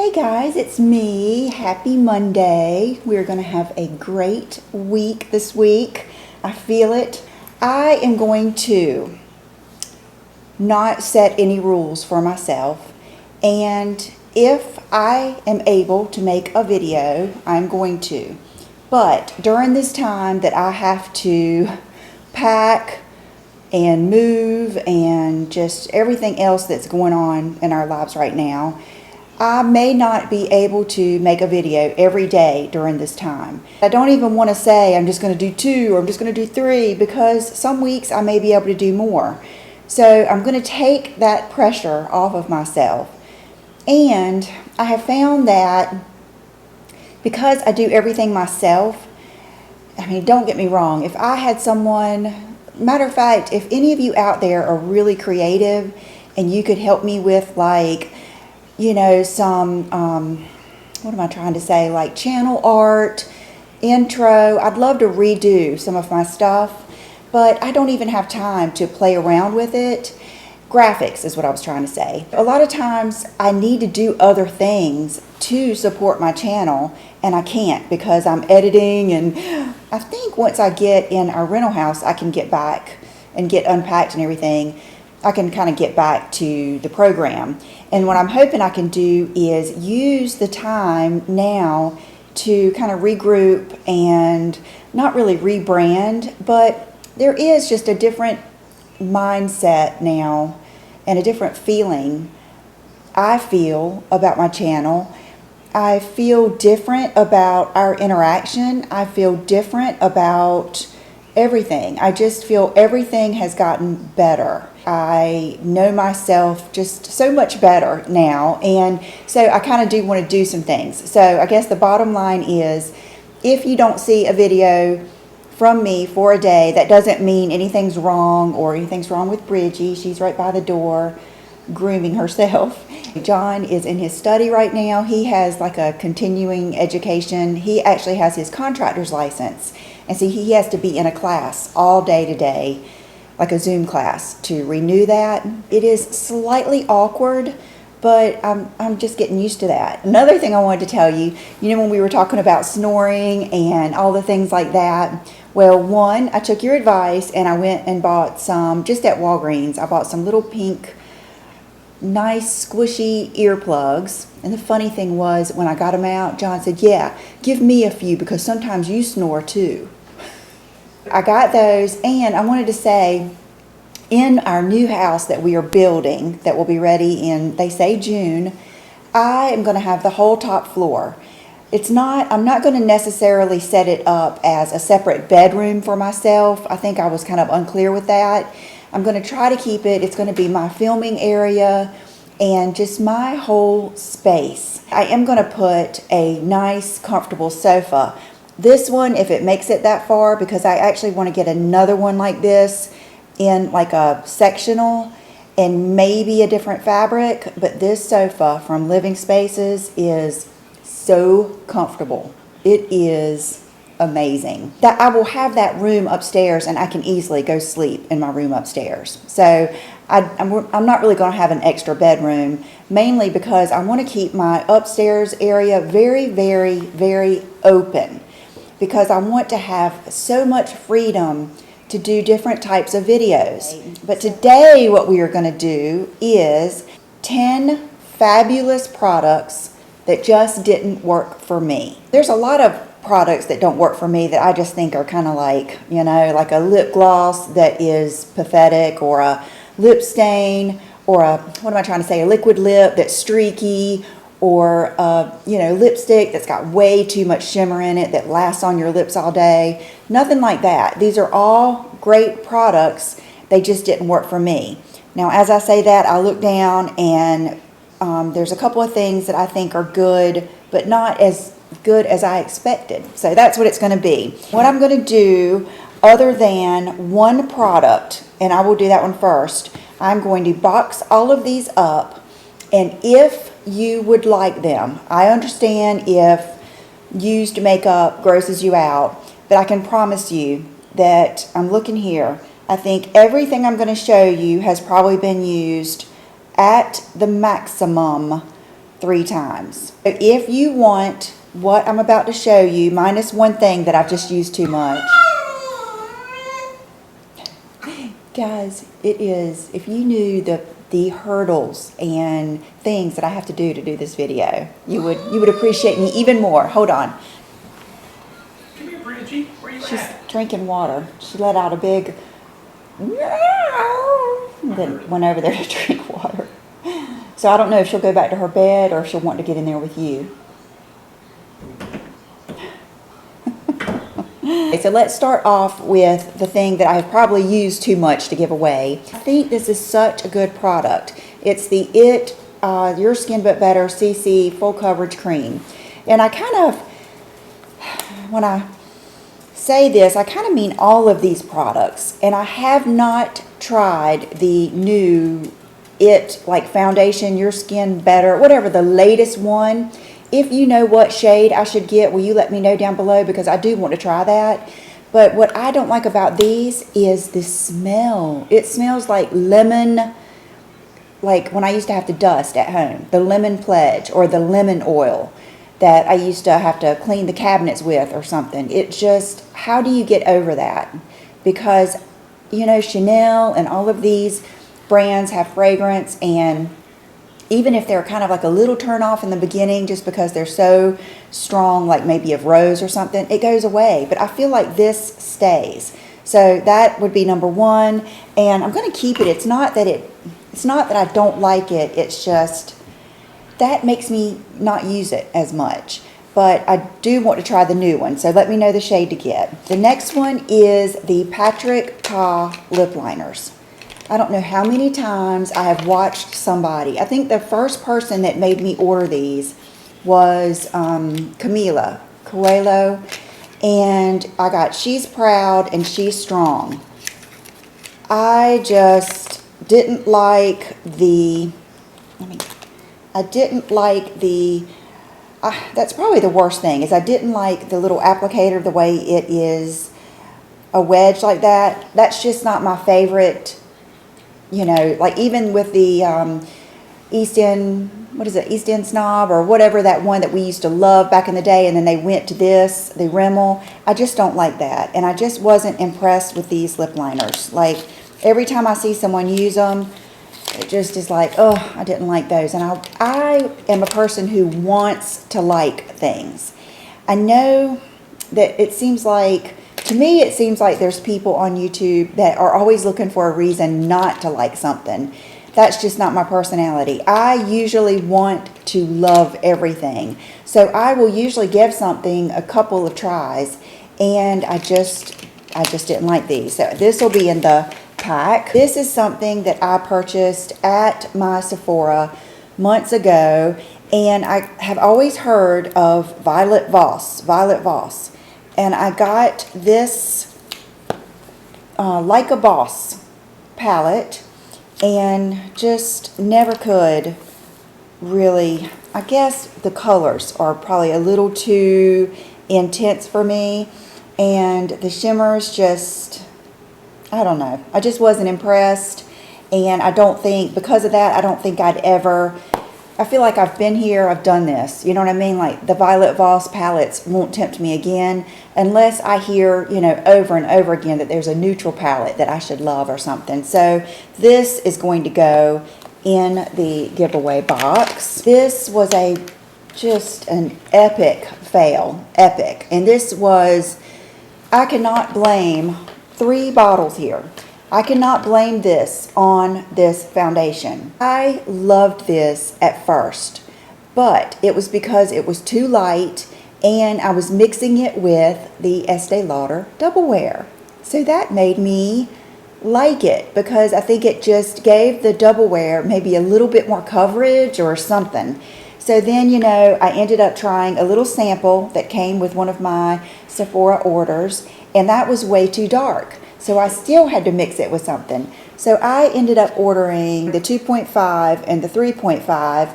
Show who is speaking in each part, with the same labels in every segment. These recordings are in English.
Speaker 1: Hey guys, it's me. Happy Monday. We're going to have a great week this week. I feel it. I am going to not set any rules for myself, and if I am able to make a video, I'm going to. But during this time that I have to pack and move and just everything else that's going on in our lives right now, I may not be able to make a video every day during this time. I don't even want to say I'm just going to do 2 or I'm just going to do 3, because some weeks I may be able to do more. So I'm going to take that pressure off of myself. And I have found that because I do everything myself, I mean, don't get me wrong, if I had someone, matter of fact, if any of you out there are really creative and you could help me with some, what am I trying to say, like channel art, intro. I'd love to redo some of my stuff, but I don't even have time to play around with it. Graphics is what I was trying to say. A lot of times I need to do other things to support my channel, and I can't because I'm editing, and I think once I get in our rental house, I can get back and get unpacked and everything. I can kind of get back to the program. And what I'm hoping I can do is use the time now to kind of regroup and not really rebrand, but there is just a different mindset now and a different feeling I feel about my channel. I feel different about our interaction. I feel different about everything. I just feel everything has gotten better. I know myself just so much better now, and so I kind of do want to do some things. So I guess the bottom line is, if you don't see a video from me for a day, that doesn't mean anything's wrong or anything's wrong with Bridgie. She's right by the door grooming herself. John is in his study right now. He has like a continuing education. He actually has his contractor's license, and so he has to be in a class all day today, like a Zoom class, to renew that. It is slightly awkward, but I'm just getting used to that. Another thing I wanted to tell you, when we were talking about snoring and all the things like that, well, one, I took your advice and I went and bought some, just at Walgreens, I bought some little pink, nice squishy earplugs. And the funny thing was, when I got them out, John said, yeah, give me a few because sometimes you snore too. I got those, and I wanted to say, in our new house that we are building, that will be ready in, they say, June, I am going to have the whole top floor. I'm not going to necessarily set it up as a separate bedroom for myself. I think I was kind of unclear with that. I'm going to try to keep it. It's going to be my filming area and just my whole space. I am going to put a nice, comfortable sofa. This one, if it makes it that far, because I actually want to get another one like this in like a sectional and maybe a different fabric, but this sofa from Living Spaces is so comfortable. It is amazing. That I will have that room upstairs, and I can easily go sleep in my room upstairs. So I'm not really going to have an extra bedroom, mainly because I want to keep my upstairs area very, very, very open, because I want to have so much freedom to do different types of videos. But today what we are going to do is 10 fabulous products that just didn't work for me. There's a lot of products that don't work for me that I just think are kind of like, like a lip gloss that is pathetic, or a lip stain, or a liquid lip that's streaky, or lipstick that's got way too much shimmer in it that lasts on your lips all day. Nothing like that. These are all great products. They just didn't work for me. Now, as I say that, I look down and there's a couple of things that I think are good, but not as good as I expected. So that's what it's going to be. What I'm going to do, other than one product, and I will do that one first, I'm going to box all of these up, and if you would like them, I understand if used makeup grosses you out, but I can promise you that, I'm looking here, I think everything I'm going to show you has probably been used at the maximum 3 times. So if you want what I'm about to show you, minus one thing that I've just used too much. Guys, it is, if you knew the hurdles and things that I have to do this video, you would appreciate me even more. Hold on.
Speaker 2: Come here, Bridgie. Where you
Speaker 1: She's
Speaker 2: at?
Speaker 1: drinking water. She let out a big meow, and then went over there to drink water. So I don't know if she'll go back to her bed or if she'll want to get in there with you. Okay, so let's start off with the thing that I've probably used too much to give away. I think this is such a good product. It's the Your Skin But Better CC Full Coverage Cream. And I kind of, when I say this, I kind of mean all of these products. And I have not tried the new like foundation, Your Skin Better, whatever, the latest one. If you know what shade I should get, will you let me know down below, because I do want to try that. But what I don't like about these is the smell. It smells like lemon, like when I used to have to dust at home, the lemon pledge or the lemon oil that I used to have to clean the cabinets with or something. It just, how do you get over that? Because, you know, Chanel and all of these brands have fragrance, and even if they're kind of like a little turn off in the beginning just because they're so strong, like maybe of rose or something, it goes away. But I feel like this stays. So that would be number one. And I'm going to keep it. It's not that I don't like it. It's just that makes me not use it as much. But I do want to try the new one. So let me know the shade to get. The next one is the Paw Lip Liners. I don't know how many times I have watched somebody. I think the first person that made me order these was Camila Coelho. And I got She's Proud and She's Strong. I just didn't like the, that's probably the worst thing, is I didn't like the little applicator, the way it is a wedge like that. That's just not my favorite. You know, like even with the East End Snob or whatever, that one that we used to love back in the day, and then they went to this, the Rimmel. I just don't like that. And I just wasn't impressed with these lip liners. Like, every time I see someone use them, it just is like, oh, I didn't like those. And I am a person who wants to like things. I know that it seems like, to me, it seems like there's people on YouTube that are always looking for a reason not to like something. That's just not my personality. I usually want to love everything. So I will usually give something a couple of tries, and I just didn't like these. So this will be in the pack. This is something that I purchased at my Sephora months ago, and I have always heard of Violet Voss. And I got this Like a Boss palette, and just never could really, I guess the colors are probably a little too intense for me, and the shimmers just, I don't know, I just wasn't impressed. And I don't think, because of that, I don't think I'd ever, I feel like I've been here, I've done this, you know what I mean? Like the Violet Voss palettes won't tempt me again unless I hear, you know, over and over again that there's a neutral palette that I should love or something. So this is going to go in the giveaway box. This was just an epic fail, epic. And this was, I cannot blame 3 bottles here. I cannot blame this on this foundation. I loved this at first, but it was because it was too light, and I was mixing it with the Estee Lauder Double Wear. So that made me like it, because I think it just gave the Double Wear maybe a little bit more coverage or something. So then, you know, I ended up trying a little sample that came with one of my Sephora orders, and that was way too dark. So I still had to mix it with something. So I ended up ordering the 2.5 and the 3.5.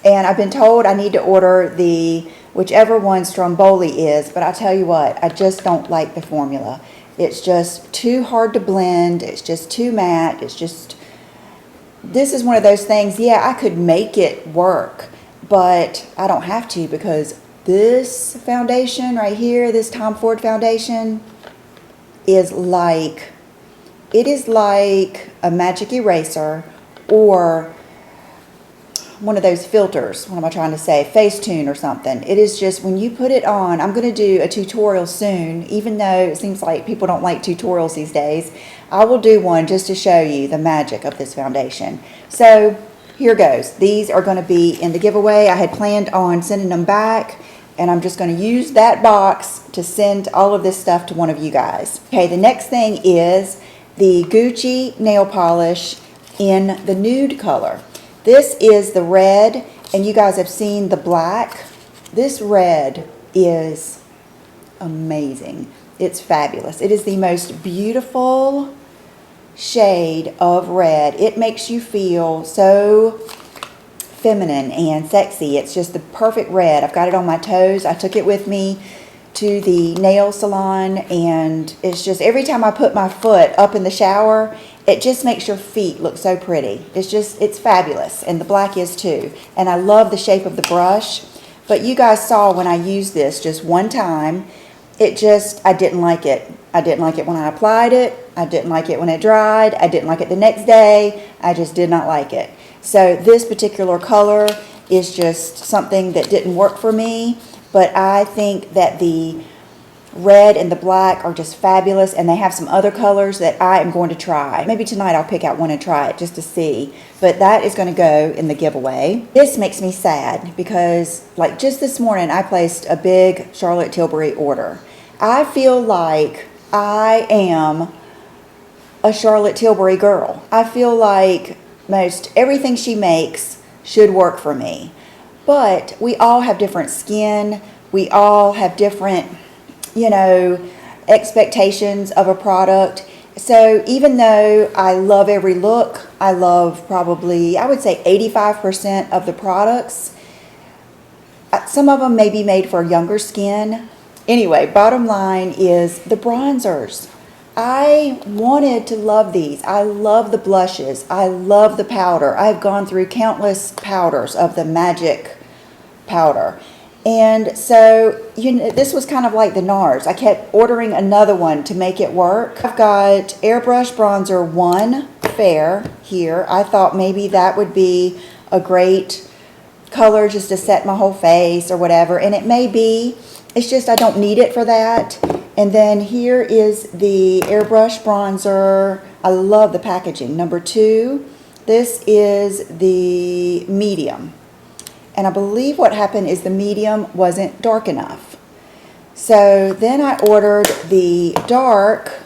Speaker 1: And I've been told I need to order the whichever one Stromboli is. But I tell you what, I just don't like the formula. It's just too hard to blend. It's just too matte. It's just, this is one of those things, yeah, I could make it work. but I don't have to because this foundation right here, this Tom Ford foundation, is like, it is like a magic eraser or one of those filters. What am I trying to say? Facetune or something. It is just, when you put it on, I'm going to do a tutorial soon, even though it seems like people don't like tutorials these days. I will do one just to show you the magic of this foundation. So here goes. These are going to be in the giveaway. I had planned on sending them back, and I'm just going to use that box to send all of this stuff to one of you guys. Okay, the next thing is the Gucci nail polish in the nude color. This is the red, and you guys have seen the black. This red is amazing. It's fabulous. It is the most beautiful shade of red. It makes you feel so feminine and sexy. It's just the perfect red. I've got it on my toes. I took it with me to the nail salon, and it's just, every time I put my foot up in the shower, it just makes your feet look so pretty. It's fabulous, and the black is too. And I love the shape of the brush, but you guys saw when I used this just one time, I didn't like it. I didn't like it when I applied it. I didn't like it when it dried. I didn't like it the next day. I just did not like it. So this particular color is just something that didn't work for me, but I think that the red and the black are just fabulous, and they have some other colors that I am going to try. Maybe tonight I'll pick out one and try it just to see, but that is going to go in the giveaway. This makes me sad because, like, just this morning I placed a big Charlotte Tilbury order. I feel like I am a Charlotte Tilbury girl. I feel like most everything she makes should work for me, but we all have different skin. We all have different, expectations of a product. So even though I love every look, I love probably, I would say 85% of the products. Some of them may be made for younger skin. Anyway, bottom line is the bronzers. I wanted to love these. I love the blushes. I love the powder. I've gone through countless powders of the Magic powder. And so, this was kind of like the NARS. I kept ordering another one to make it work. I've got Airbrush Bronzer 1 Fair here. I thought maybe that would be a great color just to set my whole face or whatever. And it may be. It's just I don't need it for that. And then here is the Airbrush Bronzer. I love the packaging. Number 2. This is the medium. And I believe what happened is the medium wasn't dark enough. So then I ordered the dark,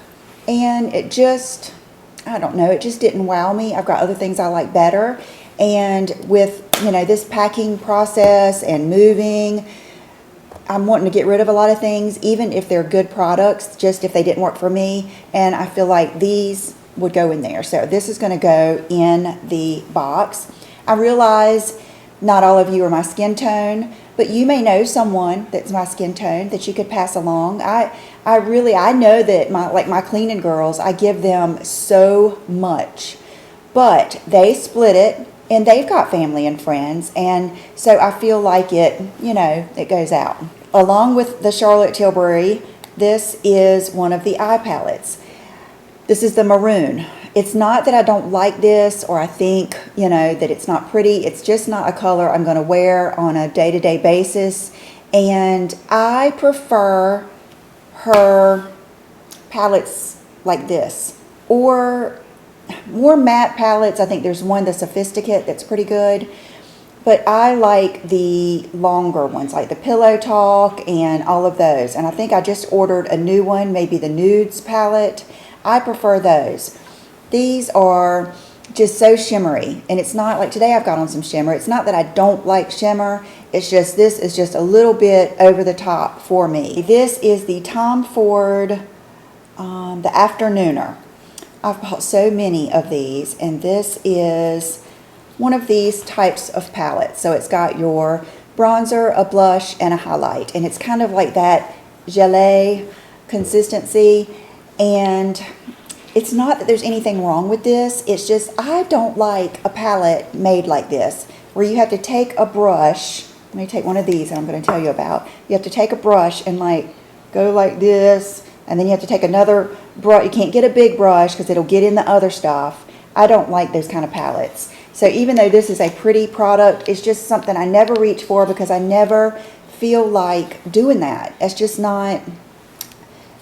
Speaker 1: and it just, I don't know, it just didn't wow me. I've got other things I like better. And with, this packing process and moving, I'm wanting to get rid of a lot of things, even if they're good products, just if they didn't work for me. And I feel like these would go in there. So this is going to go in the box. I realize not all of you are my skin tone, but you may know someone that's my skin tone that you could pass along. I know that my cleaning girls, I give them so much, but they split it, and they've got family and friends, and so I feel like it goes out. Along with the Charlotte Tilbury, this is one of the eye palettes. This is the maroon. It's not that I don't like this or I think, that it's not pretty. It's just not a color I'm going to wear on a day-to-day basis. And I prefer her palettes like this, or more matte palettes. I think there's one, the Sophisticate, that's pretty good. But I like the longer ones, like the Pillow Talk and all of those. And I think I just ordered a new one, maybe the Nudes palette. I prefer those. These are just so shimmery, and it's not like today I've got on some shimmer. It's not that I don't like shimmer. It's just this is just a little bit over the top for me. This is the Tom Ford, the Afternooner. I've bought so many of these, and this is one of these types of palettes. So it's got your bronzer, a blush, and a highlight, and it's kind of like that gelée consistency. And it's not that there's anything wrong with this. It's just I don't like a palette made like this, where you have to take a brush. Let me take one of these that I'm going to tell you about. You have to take a brush and like go like this, and then you have to take another brush. You can't get a big brush because it'll get in the other stuff. I don't like those kind of palettes. So even though this is a pretty product, it's just something I never reach for because I never feel like doing that. It's just not,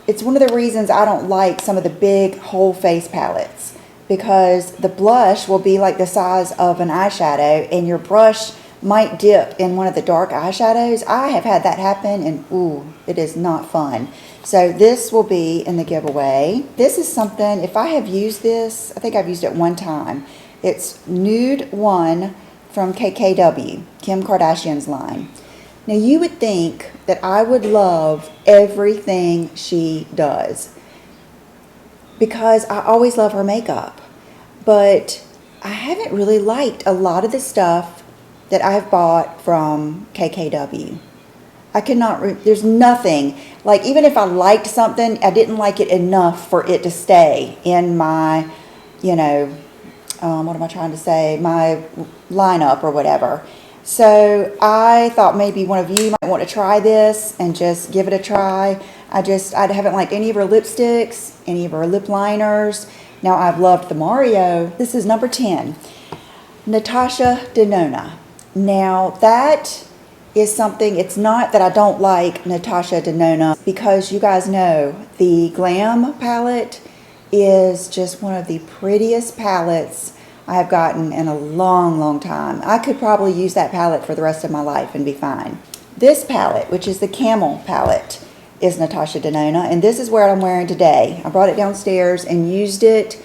Speaker 1: it's one of the reasons I don't like some of the big whole face palettes, because the blush will be like the size of an eyeshadow and your brush might dip in one of the dark eyeshadows. I have had that happen, and ooh, it is not fun. So this will be in the giveaway. This is something, if I have used this, I think I've used it one time. It's Nude 1 from KKW, Kim Kardashian's line. Now you would think that I would love everything she does because I always love her makeup, but I haven't really liked a lot of the stuff that I've bought from KKW. I cannot, there's nothing, like even if I liked something, I didn't like it enough for it to stay in my, you know, what am I trying to say, my lineup or whatever. So I thought maybe one of you might want to try this and just give it a try. I haven't liked any of her lipsticks, any of her lip liners. Now I've loved the Mario. This is number 10, Natasha Denona. Now that is something, it's not that I don't like Natasha Denona, because you guys know the Glam palette is just one of the prettiest palettes I have gotten in a long, long time. I could probably use that palette for the rest of my life and be fine. This palette, which is the Camel palette, is Natasha Denona, and this is what I'm wearing today. I brought it downstairs and used it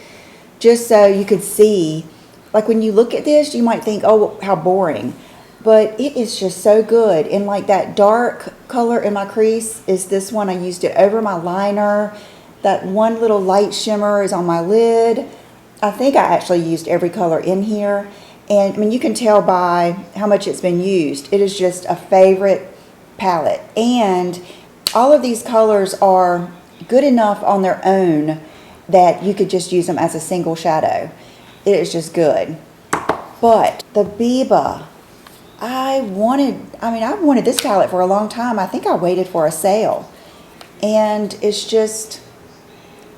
Speaker 1: just so you could see. Like when you look at this, you might think, oh, how boring. But it is just so good. And like that dark color in my crease is this one. I used it over my liner. That one little light shimmer is on my lid. I think I actually used every color in here. And I mean, you can tell by how much it's been used. It is just a favorite palette. And all of these colors are good enough on their own that you could just use them as a single shadow. It is just good. But the Biba, I wanted this palette for a long time. I think I waited for a sale. And it's just,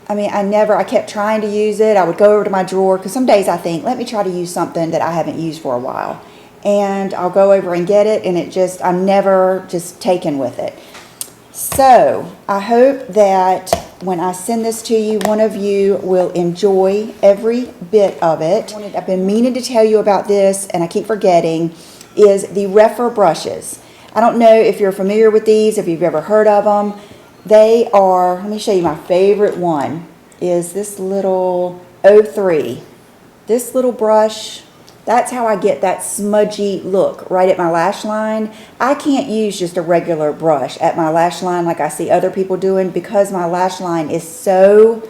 Speaker 1: I kept trying to use it. I would go over to my drawer, because some days I think, let me try to use something that I haven't used for a while. And I'll go over and get it, and I'm never just taken with it. So I hope that when I send this to you, one of you will enjoy every bit of it. I've been meaning to tell you about this, and I keep forgetting, is the Refer brushes. I don't know if you're familiar with these, if you've ever heard of them. They are, let me show you my favorite one, is this little 03. This little brush, that's how I get that smudgy look right at my lash line. I can't use just a regular brush at my lash line like I see other people doing, because my lash line is so,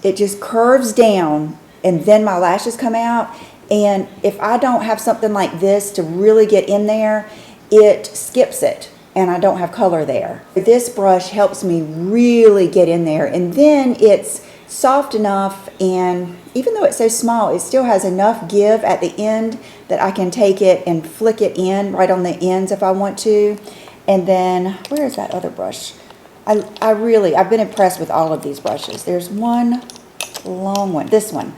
Speaker 1: it just curves down and then my lashes come out. And if I don't have something like this to really get in there, it skips it and I don't have color there. This brush helps me really get in there, and then it's soft enough, and even though it's so small, it still has enough give at the end that I can take it and flick it in right on the ends if I want to. And then, where is that other brush? I've been impressed with all of these brushes. There's one long one, this one.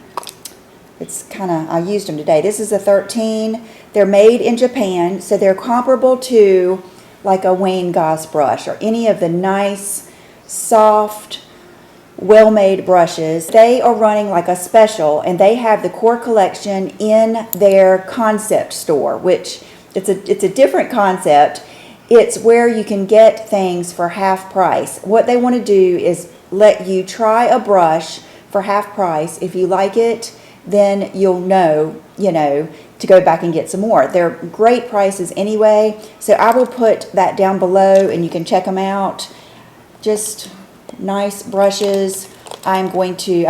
Speaker 1: I used them today. This is a 13. They're made in Japan, so they're comparable to like a Wayne Goss brush or any of the nice, soft, well-made brushes. They are running like a special, and they have the core collection in their concept store, which it's a different concept. It's where you can get things for half price. What they want to do is let you try a brush for half price. If you like it, then you'll know, to go back and get some more. They're great prices anyway, so I will put that down below and you can check them out. Just nice brushes. I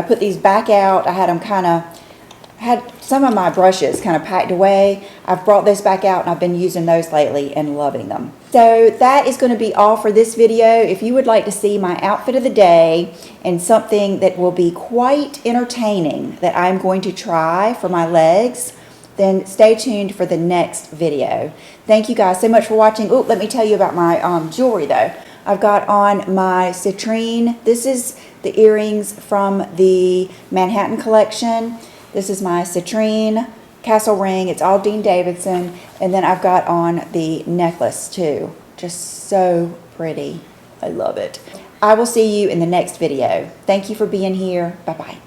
Speaker 1: put these back out. I had some of my brushes kind of packed away. I've brought those back out, and I've been using those lately and loving them. So that is going to be all for this video. If you would like to see my outfit of the day and something that will be quite entertaining that I'm going to try for my legs, then stay tuned for the next video. Thank you guys so much for watching. Oh, let me tell you about my jewelry though. I've got on my Citrine. This is the earrings from the Manhattan collection. This is my Citrine castle ring. It's all Dean Davidson. And then I've got on the necklace too. Just so pretty. I love it. I will see you in the next video. Thank you for being here. Bye-bye.